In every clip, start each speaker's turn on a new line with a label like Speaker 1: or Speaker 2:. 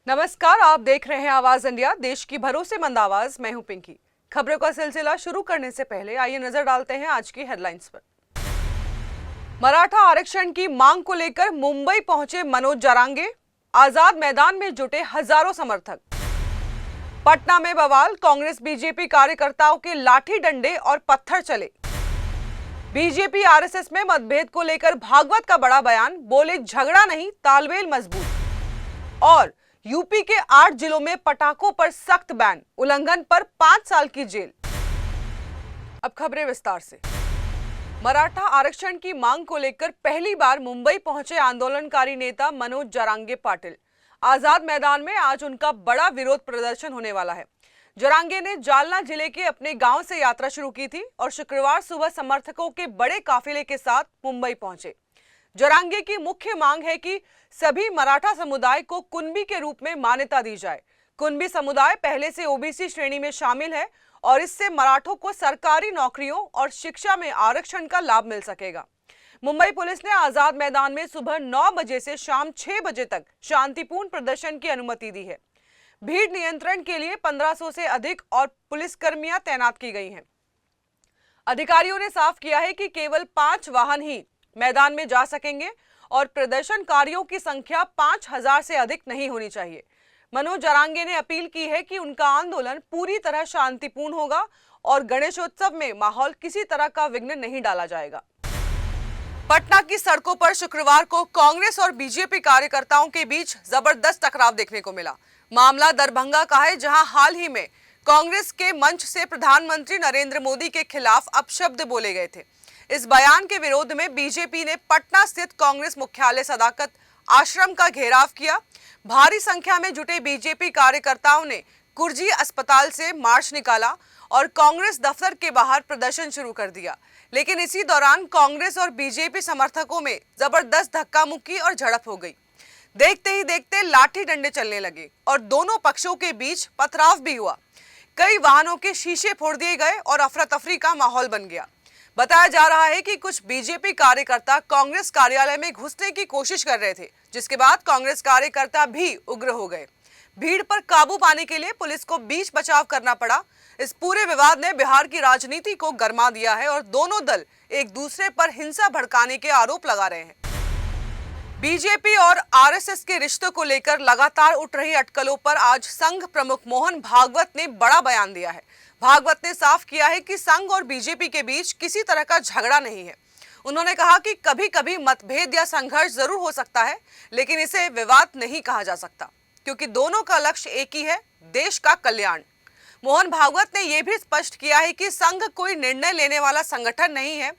Speaker 1: नमस्कार, आप देख रहे हैं आवाज इंडिया, देश की भरोसेमंद आवाज। मैं हूं पिंकी। खबरों का सिलसिला शुरू करने से पहले आइए नजर डालते हैं आज की हेडलाइंस पर। मराठा आरक्षण की मांग को लेकर मुंबई पहुंचे मनोज जरांगे, आजाद मैदान में जुटे हजारों समर्थक। पटना में बवाल, कांग्रेस बीजेपी कार्यकर्ताओं के लाठी डंडे और पत्थर चले। बीजेपी आरएसएस में मतभेद को लेकर भागवत का बड़ा बयान, बोले झगड़ा नहीं तालमेल मजबूत। और यूपी के 8 जिलों में पटाखों पर सख्त बैन, उल्लंघन पर 5 साल की जेल। अब खबरें विस्तार से। मराठा आरक्षण की मांग को लेकर पहली बार मुंबई पहुंचे आंदोलनकारी नेता मनोज जरांगे पाटिल। आजाद मैदान में आज उनका बड़ा विरोध प्रदर्शन होने वाला है। जरांगे ने जालना जिले के अपने गांव से यात्रा शुरू की थी और शुक्रवार सुबह समर्थकों के बड़े काफिले के साथ मुंबई पहुंचे। जरांगे की मुख्य मांग है कि सभी मराठा समुदाय को कुणबी के रूप में मान्यता दी जाए। कुणबी समुदाय पहले से ओबीसी श्रेणी में शामिल है और इससे मराठों को सरकारी नौकरियों और शिक्षा में आरक्षण का लाभ मिल सकेगा। मुंबई पुलिस ने आजाद मैदान में सुबह 9 बजे से शाम 6 बजे तक शांतिपूर्ण प्रदर्शन की अनुमति दी है। भीड़ नियंत्रण के लिए 1500 से अधिक और पुलिसकर्मियां तैनात की गई हैं। अधिकारियों ने साफ किया है कि केवल 5 वाहन ही मैदान में जा सकेंगे और प्रदर्शनकारियों की संख्या 5000 से अधिक नहीं होनी चाहिए। मनोज जरांगे ने अपील की है कि उनका आंदोलन पूरी तरह शांतिपूर्ण होगा और गणेशोत्सव में माहौल किसी तरह का विघ्न नहीं डाला जाएगा। पटना की सड़कों पर शुक्रवार को कांग्रेस और बीजेपी कार्यकर्ताओं के बीच जबरदस्त टकराव देखने को मिला। मामला दरभंगा का है, जहां हाल ही में कांग्रेस के मंच से प्रधानमंत्री नरेंद्र मोदी के खिलाफ अपशब्द बोले गए थे। इस बयान के विरोध में बीजेपी ने पटना स्थित कांग्रेस मुख्यालय सदाकत आश्रम का घेराव किया। भारी संख्या में जुटे बीजेपी कार्यकर्ताओं ने कुर्जी अस्पताल से मार्च निकाला और कांग्रेस दफ्तर के बाहर प्रदर्शन शुरू कर दिया। लेकिन इसी दौरान कांग्रेस और बीजेपी समर्थकों में जबरदस्त धक्का मुक्की और झड़प हो गई। देखते ही देखते लाठी डंडे चलने लगे और दोनों पक्षों के बीच पथराव भी हुआ। कई वाहनों के शीशे फोड़ दिए गए और अफरा तफरी का माहौल बन गया। बताया जा रहा है कि कुछ बीजेपी कार्यकर्ता कांग्रेस कार्यालय में घुसने की कोशिश कर रहे थे, जिसके बाद कांग्रेस कार्यकर्ता भी उग्र हो गए। भीड़ पर काबू पाने के लिए पुलिस को बीच बचाव करना पड़ा। इस पूरे विवाद ने बिहार की राजनीति को गरमा दिया है और दोनों दल एक दूसरे पर हिंसा भड़काने के आरोप लगा रहे हैं। बीजेपी और आरएसएस के रिश्तों को लेकर लगातार उठ रही अटकलों पर आज संघ प्रमुख मोहन भागवत ने बड़ा बयान दिया है। भागवत ने साफ किया है कि संघ और बीजेपी के बीच किसी तरह का झगड़ा नहीं है। उन्होंने कहा कि कभी कभी मतभेद या संघर्ष जरूर हो सकता है, लेकिन इसे विवाद नहीं कहा जा सकता, क्योंकि दोनों का लक्ष्य एक ही है, देश का कल्याण। मोहन भागवत ने यह भी स्पष्ट किया है कि संघ कोई निर्णय लेने वाला संगठन नहीं है,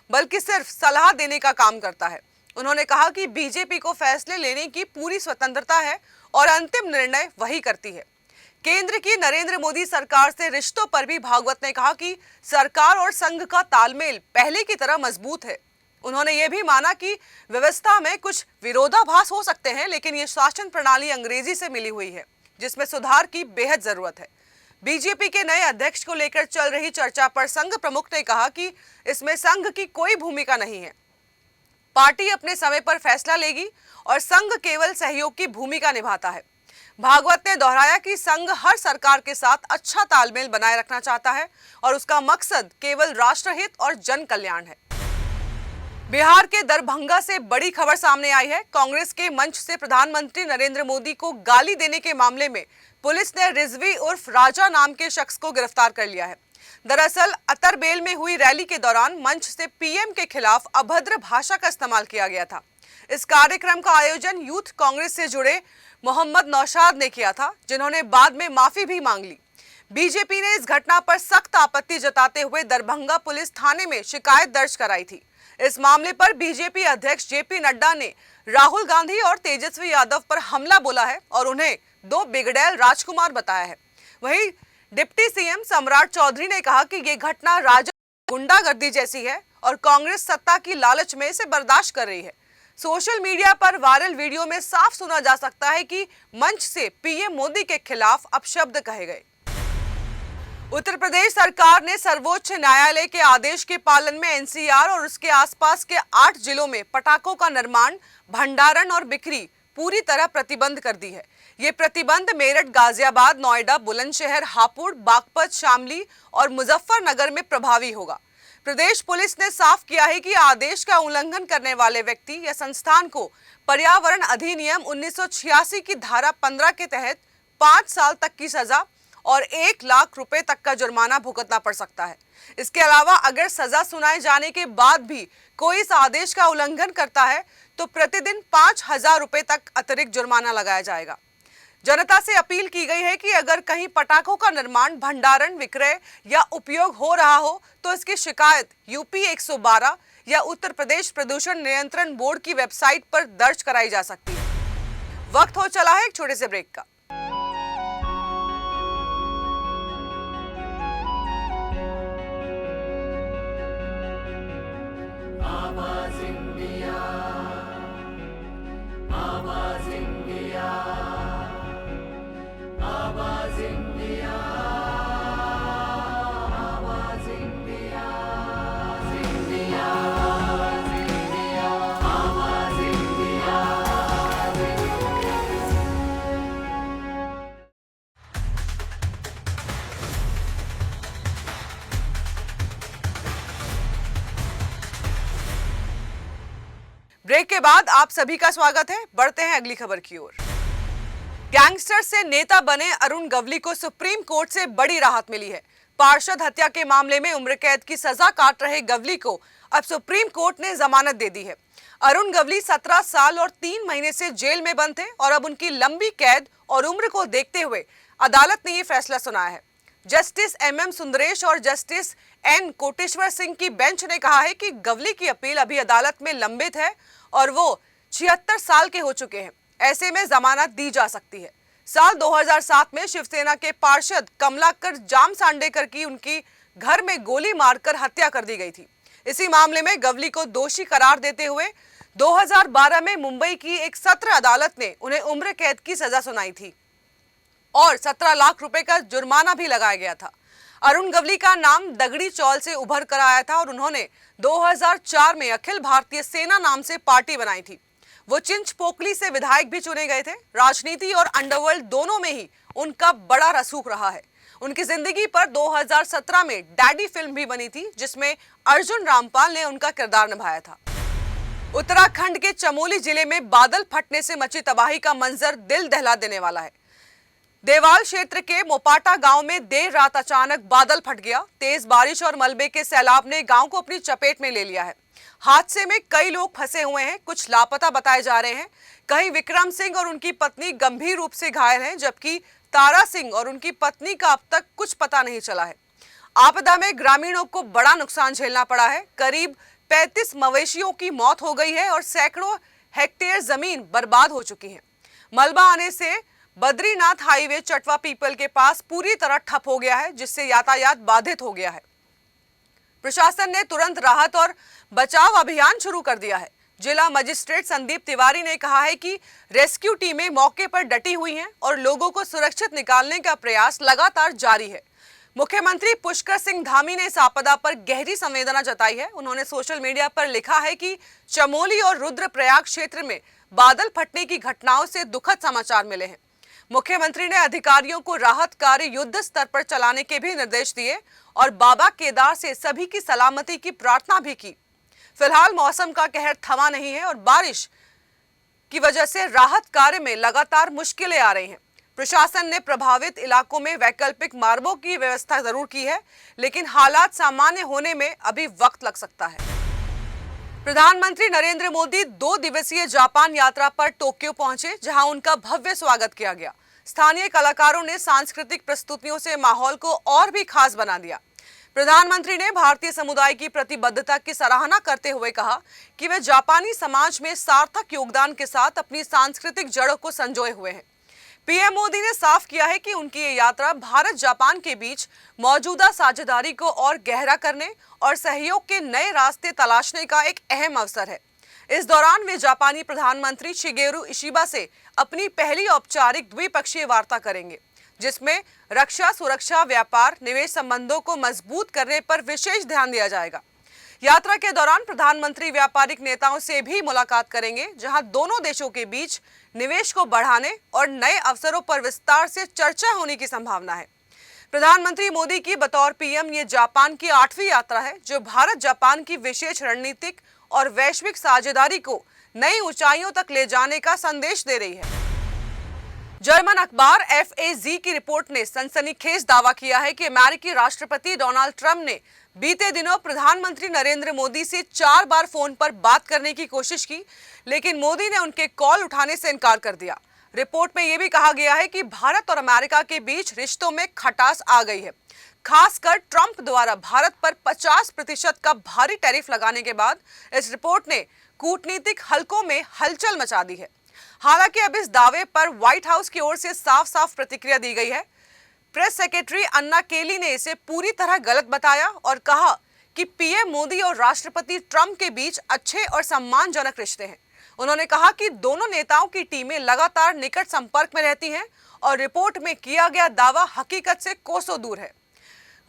Speaker 1: बल्कि सिर्फ सलाह देने का काम करता है। उन्होंने कहा कि बीजेपी को फैसले लेने की पूरी स्वतंत्रता है और अंतिम निर्णय वही करती है। केंद्र की नरेंद्र मोदी सरकार से रिश्तों पर भी भागवत ने कहा कि सरकार और संघ का तालमेल पहले की तरह मजबूत है। उन्होंने ये भी माना कि व्यवस्था में कुछ विरोधाभास हो सकते हैं, लेकिन ये शासन प्रणाली अंग्रेजी से मिली हुई है, जिसमें सुधार की बेहद जरूरत है। बीजेपी के नए अध्यक्ष को लेकर चल रही चर्चा पर संघ प्रमुख ने कहा कि इसमें संघ की कोई भूमिका नहीं है। पार्टी अपने समय पर फैसला लेगी और संघ केवल सहयोग की भूमिका निभाता है। भागवत ने दोहराया कि संघ हर सरकार के साथ अच्छा तालमेल बनाए रखना चाहता है और उसका मकसद केवल राष्ट्रहित और जन कल्याण है। बिहार के दरभंगा से बड़ी खबर सामने आई है। कांग्रेस के मंच से प्रधानमंत्री नरेंद्र मोदी को गाली देने के मामले में पुलिस ने रिजवी उर्फ राजा नाम के शख्स को गिरफ्तार कर लिया है। दरअसल अतरबेल में हुई रैली के दौरान मंच से पीएम के खिलाफ अभद्र भाषा का इस्तेमाल किया गया था। इस कार्यक्रम का आयोजन यूथ कांग्रेस से जुड़े मोहम्मद नौशाद ने किया था, जिन्होंने बाद में माफी भी मांग ली। बीजेपी ने इस घटना पर सख्त आपत्ति जताते हुए दरभंगा पुलिस थाने में शिकायत दर्ज कराई थी। इस मामले पर बीजेपी अध्यक्ष जेपी नड्डा ने राहुल गांधी और तेजस्वी यादव पर हमला बोला है और उन्हें 2 बिगड़ैल राजकुमार बताया है। वहीं डिप्टी सीएम सम्राट चौधरी ने कहा कि ये घटना राजनीतिक गुंडागर्दी जैसी है और कांग्रेस सत्ता की लालच में इसे बर्दाश्त कर रही है। सोशल मीडिया पर वायरल वीडियो में साफ सुना जा सकता है कि मंच से पीएम मोदी के खिलाफ अपशब्द कहे गए। उत्तर प्रदेश सरकार ने सर्वोच्च न्यायालय के आदेश के पालन में एनसीआर और उसके आसपास के 8 जिलों में पटाखों का निर्माण, भंडारण और बिक्री पूरी तरह प्रतिबंध कर दी है। ये प्रतिबंध मेरठ, गाजियाबाद, नोएडा, बुलंदशहर, हापुड़, बागपत, शामली और मुजफ्फरनगर में प्रभावी होगा। प्रदेश पुलिस ने साफ किया है कि आदेश का उल्लंघन करने वाले व्यक्ति या संस्थान को पर्यावरण अधिनियम 1986 की धारा 15 के तहत 5 साल तक की सजा और 1 लाख रुपए तक का जुर्माना भुगतना पड़ सकता है। इसके अलावा अगर सजा सुनाए जाने के बाद भी कोई इस आदेश का उल्लंघन करता है तो प्रतिदिन 5,000 रुपए तक अतिरिक्त जुर्माना लगाया जाएगा। जनता से अपील की गई है कि अगर कहीं पटाखों का निर्माण, भंडारण, विक्रय या उपयोग हो रहा हो तो इसकी शिकायत यूपी 112 या उत्तर प्रदेश प्रदूषण नियंत्रण बोर्ड की वेबसाइट पर दर्ज कराई जा सकती है। वक्त हो चला है एक छोटे से ब्रेक का।
Speaker 2: आवाज इंडिया, आवाज इंडिया, आवाज इंडिया, आवाज इंडिया, इंडिया, इंडिया, आवाज इंडिया।
Speaker 1: ब्रेक के बाद आप सभी का स्वागत है। बढ़ते हैं अगली खबर की ओर। गैंगस्टर से नेता बने अरुण गवली को सुप्रीम कोर्ट से बड़ी राहत मिली है। पार्षद हत्या के मामले में उम्र कैद की सजा काट रहे गवली को अब सुप्रीम कोर्ट ने जमानत दे दी है। अरुण गवली 17 साल और 3 महीने से जेल में बंद थे और अब उनकी लंबी कैद और उम्र को देखते हुए अदालत ने ये फैसला सुनाया है। जस्टिस MM सुंदरेश और जस्टिस N कोटेश्वर सिंह की बेंच ने कहा है कि गवली की अपील अभी अदालत में लंबित है और वो 76 साल के हो चुके हैं। ऐसे में जमानत दी जा सकती है। साल 2007 में शिवसेना के पार्षद कमलाकर जामसांडेकर की उनकी घर में गोली मारकर हत्या कर दी गई थी। इसी मामले में गवली को दोषी करार देते हुए 2012 में मुंबई की एक सत्र अदालत ने उन्हें उम्र कैद की सजा सुनाई थी और 17 लाख रुपए का जुर्माना भी लगाया गया था। अरुण गवली का नाम दगड़ी चौल से उभर कर आया था और उन्होंने 2004 में अखिल भारतीय सेना नाम से पार्टी बनाई थी। वो चिंचपोकली से विधायक भी चुने गए थे। राजनीति और अंडरवर्ल्ड दोनों में ही उनका बड़ा रसूख रहा है। उनकी जिंदगी पर 2017 में डैडी फिल्म भी बनी थी जिसमें अर्जुन रामपाल ने उनका किरदार निभाया था। उत्तराखंड के चमोली जिले में बादल फटने से मची तबाही का मंजर दिल दहला देने वाला है। देवाल क्षेत्र के मोपाटा गांव में देर रात अचानक बादल फट गया। तेज बारिश और मलबे के सैलाब ने गांव को अपनी चपेट में ले लिया है। हादसे में कई लोग फंसे हुए हैं, कुछ लापता बताए जा रहे हैं। कहीं विक्रम सिंह और उनकी पत्नी गंभीर रूप से घायल हैं, जबकि तारा सिंह और उनकी पत्नी का अब तक कुछ पता नहीं चला है। आपदा में ग्रामीणों को बड़ा नुकसान झेलना पड़ा है। करीब 35 मवेशियों की मौत हो गई है और सैकड़ों हेक्टेयर जमीन बर्बाद हो चुकी है। मलबा आने से बद्रीनाथ हाईवे चटवा पीपल के पास पूरी तरह ठप हो गया है, जिससे यातायात बाधित हो गया है। प्रशासन ने तुरंत राहत और बचाव अभियान शुरू कर दिया है। जिला मजिस्ट्रेट संदीप तिवारी ने कहा है कि रेस्क्यू टीमें मौके पर डटी हुई हैं और लोगों को सुरक्षित निकालने का प्रयास लगातार जारी है। मुख्यमंत्री पुष्कर सिंह धामी ने इस आपदा पर गहरी संवेदना जताई है। उन्होंने सोशल मीडिया पर लिखा है कि चमोली और रुद्रप्रयाग क्षेत्र में बादल फटने की घटनाओं से दुखद समाचार मिले हैं। मुख्यमंत्री ने अधिकारियों को राहत कार्य युद्ध स्तर पर चलाने के भी निर्देश दिए और बाबा केदार से सभी की सलामती की प्रार्थना भी की। फिलहाल मौसम का कहर थमा नहीं है और बारिश की वजह से राहत कार्य में लगातार मुश्किलें आ रही हैं। प्रशासन ने प्रभावित इलाकों में वैकल्पिक मार्गों की व्यवस्था जरूर की है, लेकिन हालात सामान्य होने में अभी वक्त लग सकता है। प्रधानमंत्री नरेंद्र मोदी 2 दिवसीय जापान यात्रा पर टोक्यो पहुंचे, जहां उनका भव्य स्वागत किया गया। स्थानीय कलाकारों ने सांस्कृतिक प्रस्तुतियों से माहौल को और भी खास बना दिया। प्रधानमंत्री ने भारतीय समुदाय की प्रतिबद्धता की सराहना करते हुए कहा कि वे जापानी समाज में सार्थक योगदान के साथ अपनी सांस्कृतिक जड़ों को संजोए हुए हैं। पीएम मोदी ने साफ किया है कि उनकी ये यात्रा भारत जापान के बीच मौजूदा साझेदारी को और गहरा करने और सहयोग के नए रास्ते तलाशने का एक अहम अवसर है। इस दौरान वे जापानी प्रधानमंत्री शिगेरू इशिबा से अपनी पहली औपचारिक द्विपक्षीय वार्ता करेंगे, जिसमें रक्षा, सुरक्षा, व्यापार, निवेश संबंधों को मजबूत करने पर विशेष ध्यान दिया जाएगा। यात्रा के दौरान प्रधानमंत्री व्यापारिक नेताओं से भी मुलाकात करेंगे, जहां दोनों देशों के बीच निवेश को बढ़ाने और नए अवसरों पर विस्तार से चर्चा होने की संभावना है। प्रधानमंत्री मोदी की बतौर पीएम ये जापान की 8वीं यात्रा है, जो भारत जापान की विशेष रणनीतिक और वैश्विक साझेदारी को नई ऊंचाइयों तक ले जाने का संदेश दे रही है। जर्मन अखबार FAZ की रिपोर्ट ने सनसनीखेज दावा किया है कि अमेरिकी राष्ट्रपति डोनाल्ड ट्रंप ने बीते दिनों प्रधानमंत्री नरेंद्र मोदी से 4 बार फोन पर बात करने की कोशिश की, लेकिन मोदी ने उनके कॉल उठाने से इनकार कर दिया। रिपोर्ट में यह भी कहा गया है कि भारत और अमेरिका के बीच रिश्तों में खटास आ गई है। खासकर ट्रंप द्वारा भारत पर 50% का भारी टैरिफ लगाने के बाद इस रिपोर्ट ने कूटनीतिक हलकों में हलचल मचा दी है। हालांकि अब इस दावे पर व्हाइट हाउस की ओर से साफ-साफ प्रतिक्रिया दी गई है। प्रेस सेक्रेटरी अन्ना केली ने इसे पूरी तरह गलत बताया और कहा कि पीएम मोदी और राष्ट्रपति ट्रंप के बीच अच्छे और सम्मानजनक रिश्ते हैं। उन्होंने कहा कि दोनों नेताओं की टीमें लगातार निकट संपर्क में रहती हैं और रिपोर्ट में किया गया दावा हकीकत से कोसों दूर है।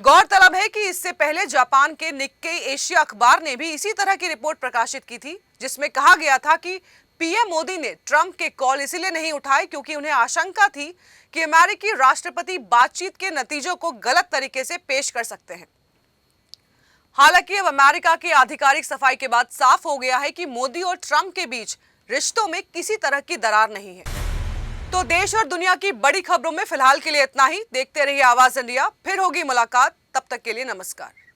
Speaker 1: गौरतलब है कि इससे पहले जापान के निक्केई एशिया अखबार ने भी इसी तरह की रिपोर्ट प्रकाशित की थी, जिसमें कहा गया था कि पीएम मोदी ने ट्रंप के कॉल इसलिए नहीं उठाए क्योंकि उन्हें आशंका थी कि अमेरिकी राष्ट्रपति बातचीत के नतीजों को गलत तरीके से पेश कर सकते हैं। हालांकि अब अमेरिका की आधिकारिक सफाई के बाद साफ हो गया है कि मोदी और ट्रंप के बीच रिश्तों में किसी तरह की दरार नहीं है। तो देश और दुनिया की बड़ी खबरों में फिलहाल के लिए इतना ही। देखते रहिए आवाज इंडिया, फिर होगी मुलाकात। तब तक के लिए नमस्कार।